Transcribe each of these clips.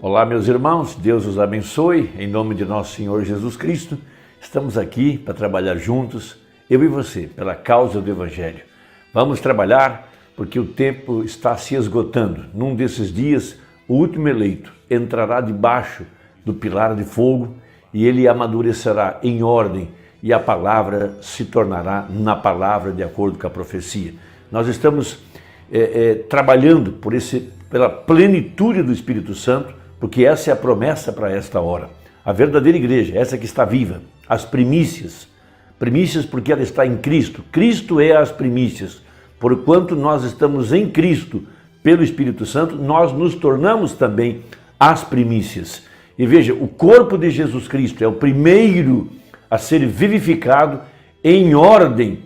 Olá, meus irmãos, Deus os abençoe, em nome de nosso Senhor Jesus Cristo. Estamos aqui para trabalhar juntos, eu e você, pela causa do Evangelho. Vamos trabalhar porque o tempo está se esgotando. Num desses dias, o último eleito entrará debaixo do pilar de fogo e ele amadurecerá em ordem e a palavra se tornará na palavra de acordo com a profecia. Nós estamos trabalhando pela plenitude do Espírito Santo, porque essa é a promessa para esta hora. A verdadeira igreja, essa que está viva, as primícias porque ela está em Cristo. Cristo é as primícias. Porquanto nós estamos em Cristo, pelo Espírito Santo, nós nos tornamos também as primícias. E veja, o corpo de Jesus Cristo é o primeiro a ser vivificado em ordem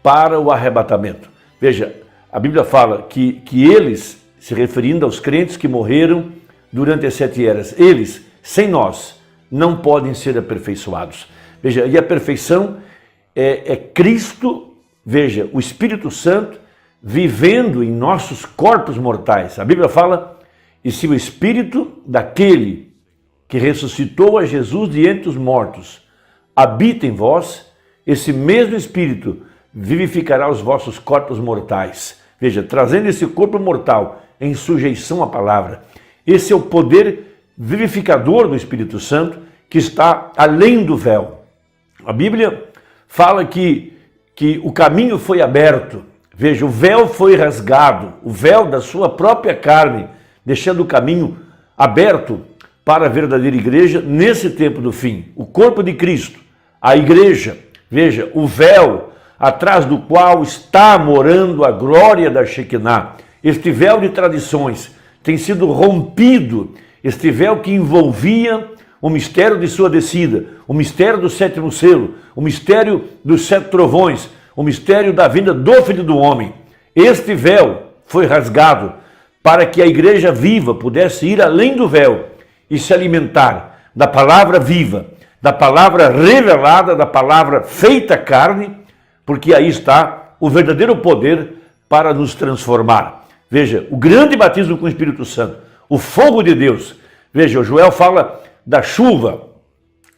para o arrebatamento. Veja, a Bíblia fala que eles, se referindo aos crentes que morreram durante as 7 eras, eles, sem nós, não podem ser aperfeiçoados. Veja, e a perfeição é Cristo, veja, o Espírito Santo vivendo em nossos corpos mortais. A Bíblia fala, e se o Espírito daquele que ressuscitou a Jesus de entre os mortos habita em vós, esse mesmo Espírito vivificará os vossos corpos mortais. Veja, trazendo esse corpo mortal em sujeição à palavra. Esse é o poder vivificador do Espírito Santo que está além do véu. A Bíblia fala que o caminho foi aberto. Veja, o véu foi rasgado, o véu da sua própria carne, deixando o caminho aberto para a verdadeira igreja nesse tempo do fim. O corpo de Cristo, a igreja, veja, o véu atrás do qual está morando a glória da Shekinah. Este véu de tradições tem sido rompido, este véu que envolvia o mistério de sua descida, o mistério do 7º selo, o mistério dos 7 trovões, o mistério da vinda do Filho do Homem. Este véu foi rasgado para que a igreja viva pudesse ir além do véu e se alimentar da palavra viva, da palavra revelada, da palavra feita carne, porque aí está o verdadeiro poder para nos transformar. Veja, o grande batismo com o Espírito Santo, o fogo de Deus. Veja, o Joel fala da chuva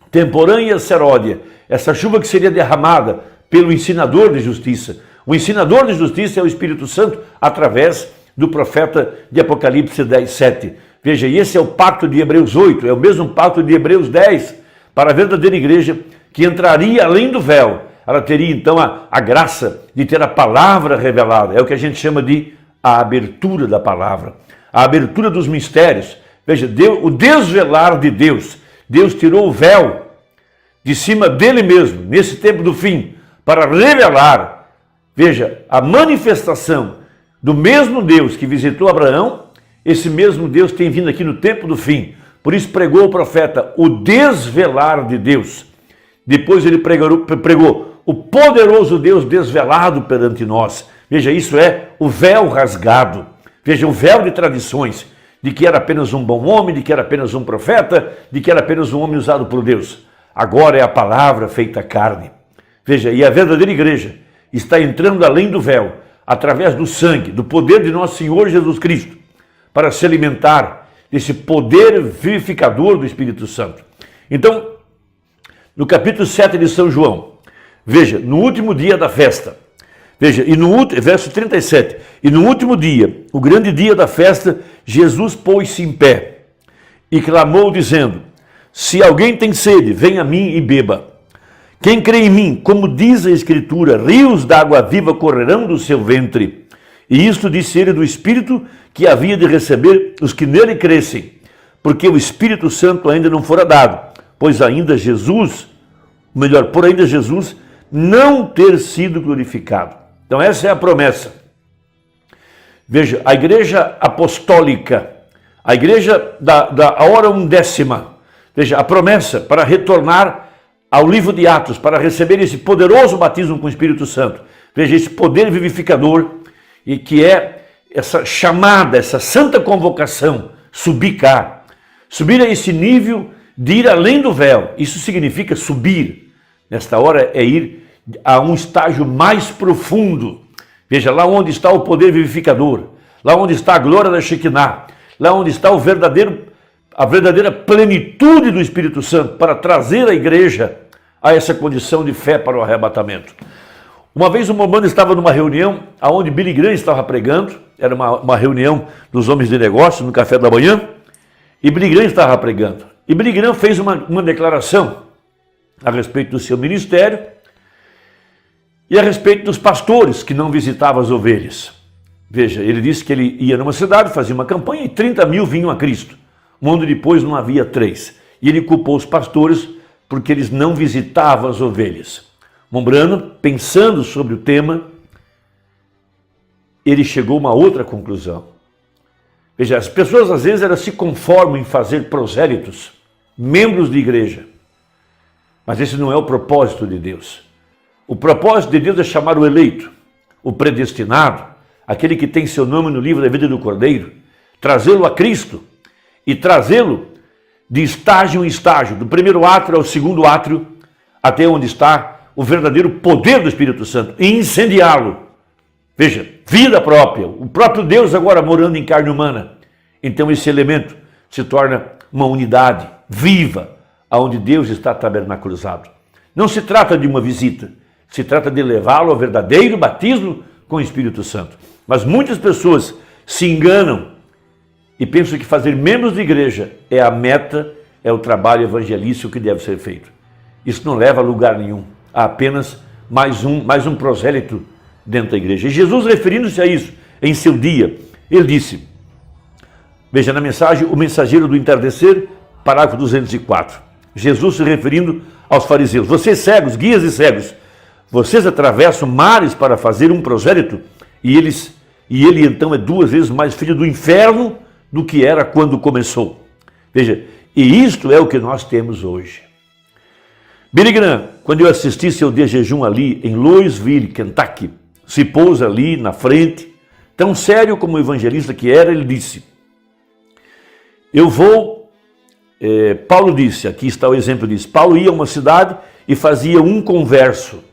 temporânea seródia, essa chuva que seria derramada pelo ensinador de justiça. O ensinador de justiça é o Espírito Santo através do profeta de Apocalipse 10:7. Veja, e esse é o pacto de Hebreus 8, é o mesmo pacto de Hebreus 10, para a verdadeira igreja que entraria além do véu. Ela teria então a graça de ter a palavra revelada, é o que a gente chama de a abertura da palavra, a abertura dos mistérios. Veja, o desvelar de Deus. Deus tirou o véu de cima dele mesmo, nesse tempo do fim, para revelar, veja, a manifestação do mesmo Deus que visitou Abraão. Esse mesmo Deus tem vindo aqui no tempo do fim. Por isso pregou o profeta o desvelar de Deus. Depois ele pregou o poderoso Deus desvelado perante nós. Veja, isso é o véu rasgado. Veja, o véu de tradições, de que era apenas um bom homem, de que era apenas um profeta, de que era apenas um homem usado por Deus. Agora é a palavra feita carne. Veja, e a verdadeira igreja está entrando além do véu, através do sangue, do poder de nosso Senhor Jesus Cristo, para se alimentar desse poder vivificador do Espírito Santo. Então, no capítulo 7 de São João, veja, no último dia da festa, veja, verso 37, e no último dia, o grande dia da festa, Jesus pôs-se em pé e clamou dizendo: se alguém tem sede, venha a mim e beba. Quem crê em mim, como diz a Escritura, rios d'água viva correrão do seu ventre. E isto disse ele do Espírito que havia de receber os que nele crescem, porque o Espírito Santo ainda não fora dado, por ainda Jesus não ter sido glorificado. Então essa é a promessa. Veja, a igreja apostólica, a igreja da hora 10ª, veja, a promessa para retornar ao livro de Atos, para receber esse poderoso batismo com o Espírito Santo. Veja, esse poder vivificador, e que é essa chamada, essa santa convocação, subir cá, subir a esse nível de ir além do véu. Isso significa subir. Nesta hora é ir a um estágio mais profundo. Veja, lá onde está o poder vivificador, lá onde está a glória da Shekinah, lá onde está o verdadeiro a verdadeira plenitude do Espírito Santo para trazer a igreja a essa condição de fé para o arrebatamento. Uma vez o Momano estava numa reunião onde Billy Graham estava pregando, era uma reunião dos homens de negócios no café da manhã, e Billy Graham estava pregando. E Billy Graham fez uma declaração a respeito do seu ministério e a respeito dos pastores que não visitavam as ovelhas. Veja, ele disse que ele ia numa cidade, fazia uma campanha e 30 mil vinham a Cristo. Um ano depois não havia 3. E ele culpou os pastores porque eles não visitavam as ovelhas. Mombrano, pensando sobre o tema, ele chegou a uma outra conclusão. Veja, as pessoas às vezes elas se conformam em fazer prosélitos, membros de igreja. Mas esse não é o propósito de Deus. O propósito de Deus é chamar o eleito, o predestinado, aquele que tem seu nome no livro da vida do Cordeiro, trazê-lo a Cristo e trazê-lo de estágio em estágio, do primeiro átrio ao segundo átrio, até onde está o verdadeiro poder do Espírito Santo, e incendiá-lo. Veja, vida própria, o próprio Deus agora morando em carne humana. Então esse elemento se torna uma unidade viva, aonde Deus está tabernaculizado. Não se trata de uma visita, se trata de levá-lo ao verdadeiro batismo com o Espírito Santo. Mas muitas pessoas se enganam e pensam que fazer membros de igreja é a meta, é o trabalho evangelístico que deve ser feito. Isso não leva a lugar nenhum, há apenas mais um prosélito dentro da igreja. E Jesus, referindo-se a isso em seu dia, ele disse, veja na mensagem, o mensageiro do entardecer, parágrafo 204. Jesus se referindo aos fariseus, vocês cegos, guias e cegos, vocês atravessam mares para fazer um prosélito e ele então é 2 vezes mais filho do inferno do que era quando começou. Veja, e isto é o que nós temos hoje. Billy Graham, quando eu assisti seu dia de jejum ali em Louisville, Kentucky, se pôs ali na frente, tão sério como o evangelista que era, ele disse, Paulo disse, aqui está o exemplo disso, Paulo ia a uma cidade e fazia um converso.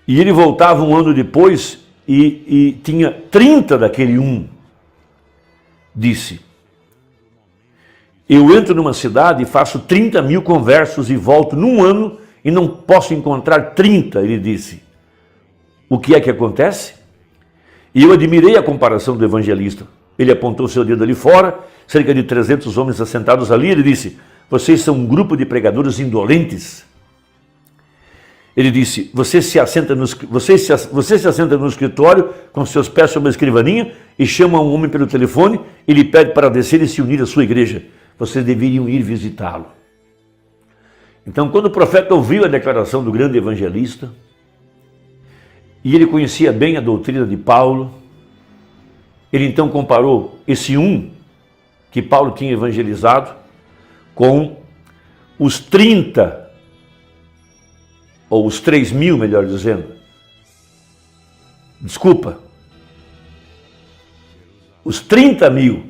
E ele voltava um ano depois e tinha 30 daquele um. Disse, eu entro numa cidade e faço 30 mil conversos e volto num ano e não posso encontrar 30, ele disse. O que é que acontece? E eu admirei a comparação do evangelista. Ele apontou seu dedo ali fora, cerca de 300 homens assentados ali, ele disse, vocês são um grupo de pregadores indolentes. Ele disse, você se assenta no escritório com seus pés sobre a escrivaninha e chama um homem pelo telefone e lhe pede para descer e se unir à sua igreja. Vocês deveriam ir visitá-lo. Então, quando o profeta ouviu a declaração do grande evangelista, e ele conhecia bem a doutrina de Paulo, ele então comparou esse que Paulo tinha evangelizado com os 30, ou os 3 mil, melhor dizendo. Desculpa. Os 30 mil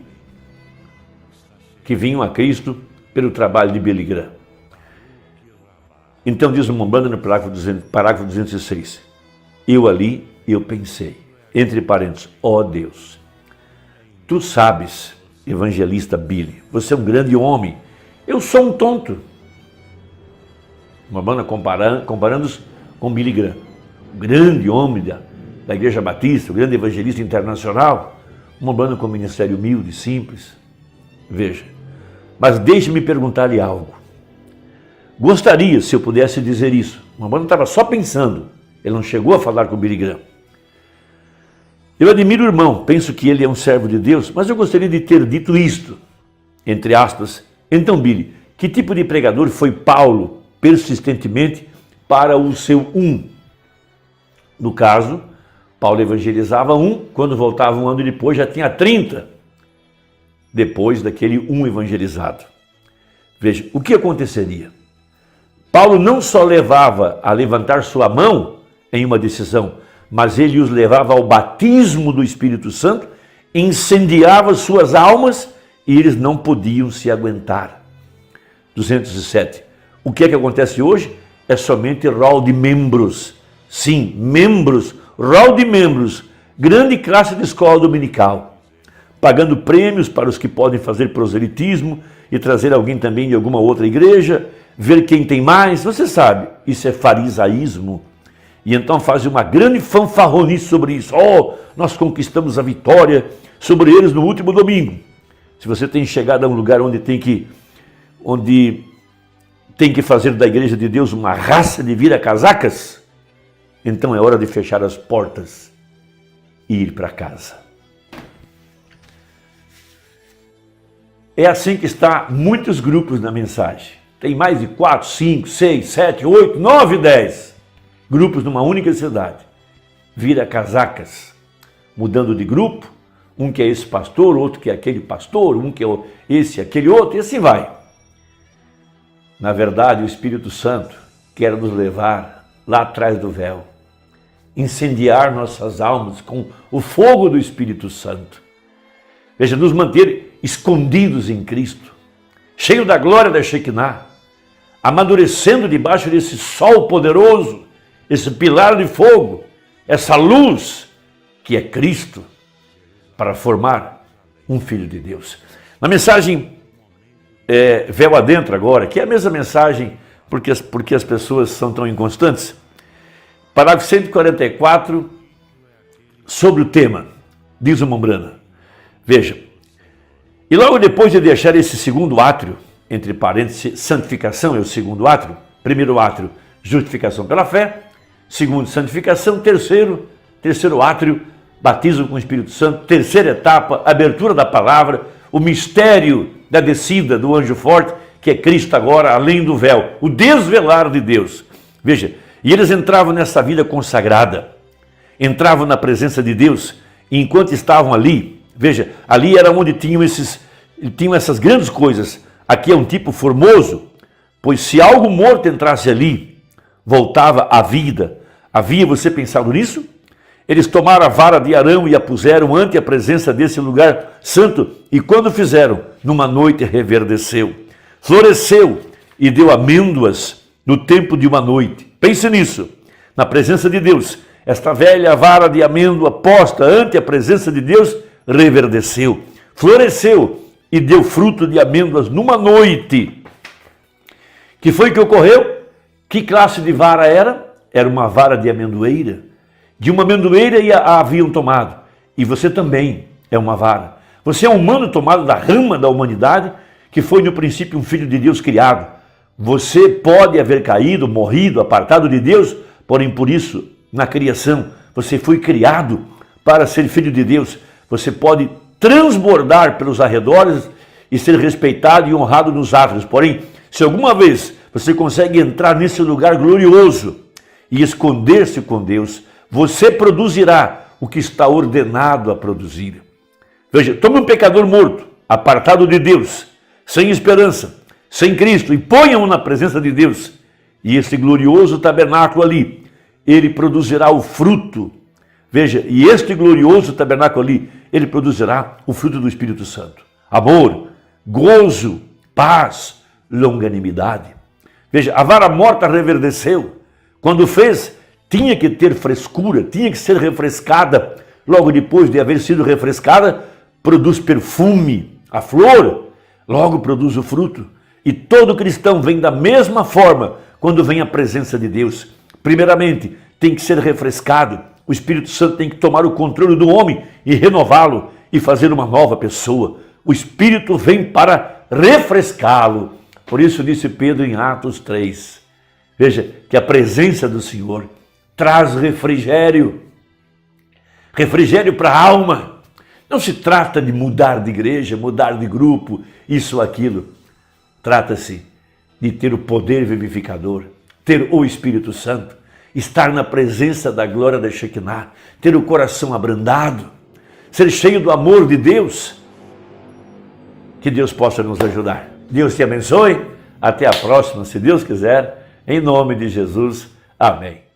que vinham a Cristo pelo trabalho de Billy Graham. Então diz o Mombrano no parágrafo 206. Eu pensei, entre parênteses, ó Deus, tu sabes, evangelista Billy, você é um grande homem, eu sou um tonto. Uma banda comparando-os com Billy Graham, o grande homem da Igreja Batista, o grande evangelista internacional, uma banda com um ministério humilde, simples. Veja, mas deixe-me perguntar-lhe algo. Gostaria, se eu pudesse dizer isso, uma banda estava só pensando, ele não chegou a falar com Billy Graham. Eu admiro o irmão, penso que ele é um servo de Deus, mas eu gostaria de ter dito isto, entre aspas. Então, Billy, que tipo de pregador foi Paulo persistentemente para o seu No caso, Paulo evangelizava quando voltava um ano depois já tinha 30, depois daquele evangelizado. Veja, o que aconteceria? Paulo não só levava a levantar sua mão em uma decisão, mas ele os levava ao batismo do Espírito Santo, incendiava suas almas e eles não podiam se aguentar. 207. O que é que acontece hoje? É somente rol de membros. Sim, membros, rol de membros, grande classe de escola dominical. pagando prêmios para os que podem fazer proselitismo e trazer alguém também de alguma outra igreja, ver quem tem mais. Você sabe, isso é farisaísmo. E então fazem uma grande fanfarronice sobre isso. Oh, nós conquistamos a vitória sobre eles no último domingo. Se você tem chegado a um lugar onde tem que fazer da igreja de Deus uma raça de vira-casacas, então é hora de fechar as portas e ir para casa. É assim que está muitos grupos na mensagem. Tem mais de 4, 5, 6, 7, 8, 9, 10 grupos numa única cidade. Vira-casacas, mudando de grupo, um que é esse pastor, outro que é aquele pastor, um que é esse, aquele outro, e assim vai. Na verdade, o Espírito Santo quer nos levar lá atrás do véu, incendiar nossas almas com o fogo do Espírito Santo. Veja, nos manter escondidos em Cristo, cheio da glória da Shekinah, amadurecendo debaixo desse sol poderoso, esse pilar de fogo, essa luz que é Cristo, para formar um filho de Deus. Na mensagem véu adentro agora, que é a mesma mensagem porque as pessoas são tão inconstantes, parágrafo 144, sobre o tema, diz o Mombrana. Veja, e logo depois de deixar esse segundo átrio, entre parênteses, santificação é o segundo átrio, primeiro átrio, justificação pela fé, segundo, santificação, terceiro átrio, batismo com o Espírito Santo, terceira etapa, abertura da palavra, o mistério da descida do anjo forte, que é Cristo agora, além do véu, o desvelar de Deus. Veja, e eles entravam nessa vida consagrada, entravam na presença de Deus, e enquanto estavam ali, veja, ali era onde tinham essas grandes coisas. Aqui é um tipo formoso, pois se algo morto entrasse ali, voltava à vida. Havia você pensado nisso? Eles tomaram a vara de Arão e a puseram ante a presença desse lugar santo, e quando fizeram, numa noite reverdeceu, floresceu e deu amêndoas no tempo de uma noite. Pense nisso, na presença de Deus. Esta velha vara de amêndoa posta ante a presença de Deus reverdeceu, floresceu e deu fruto de amêndoas numa noite. Que foi que ocorreu? Que classe de vara era? Era uma vara de amendoeira. De uma amendoeira a haviam tomado. E você também é uma vara. Você é um humano tomado da rama da humanidade, que foi no princípio um filho de Deus criado. Você pode haver caído, morrido, apartado de Deus, porém por isso, na criação, você foi criado para ser filho de Deus. Você pode transbordar pelos arredores e ser respeitado e honrado nos átrios. Porém, se alguma vez você consegue entrar nesse lugar glorioso e esconder-se com Deus, você produzirá o que está ordenado a produzir. Veja, tome um pecador morto, apartado de Deus, sem esperança, sem Cristo, e ponha-o na presença de Deus. E esse glorioso tabernáculo ali, ele produzirá o fruto. Veja, e este glorioso tabernáculo ali, ele produzirá o fruto do Espírito Santo. Amor, gozo, paz, longanimidade. Veja, a vara morta reverdeceu. Quando fez, tinha que ter frescura, tinha que ser refrescada. Logo depois de haver sido refrescada, produz perfume. A flor logo produz o fruto. E todo cristão vem da mesma forma quando vem à presença de Deus. Primeiramente, tem que ser refrescado. O Espírito Santo tem que tomar o controle do homem e renová-lo e fazer uma nova pessoa. O Espírito vem para refrescá-lo. Por isso disse Pedro em Atos 3. Veja que a presença do Senhor traz refrigério. Refrigério para a alma. Não se trata de mudar de igreja, mudar de grupo, isso ou aquilo. Trata-se de ter o poder vivificador, ter o Espírito Santo, estar na presença da glória da Shekinah, ter o coração abrandado, ser cheio do amor de Deus. Que Deus possa nos ajudar. Deus te abençoe. Até a próxima, se Deus quiser. Em nome de Jesus. Amém.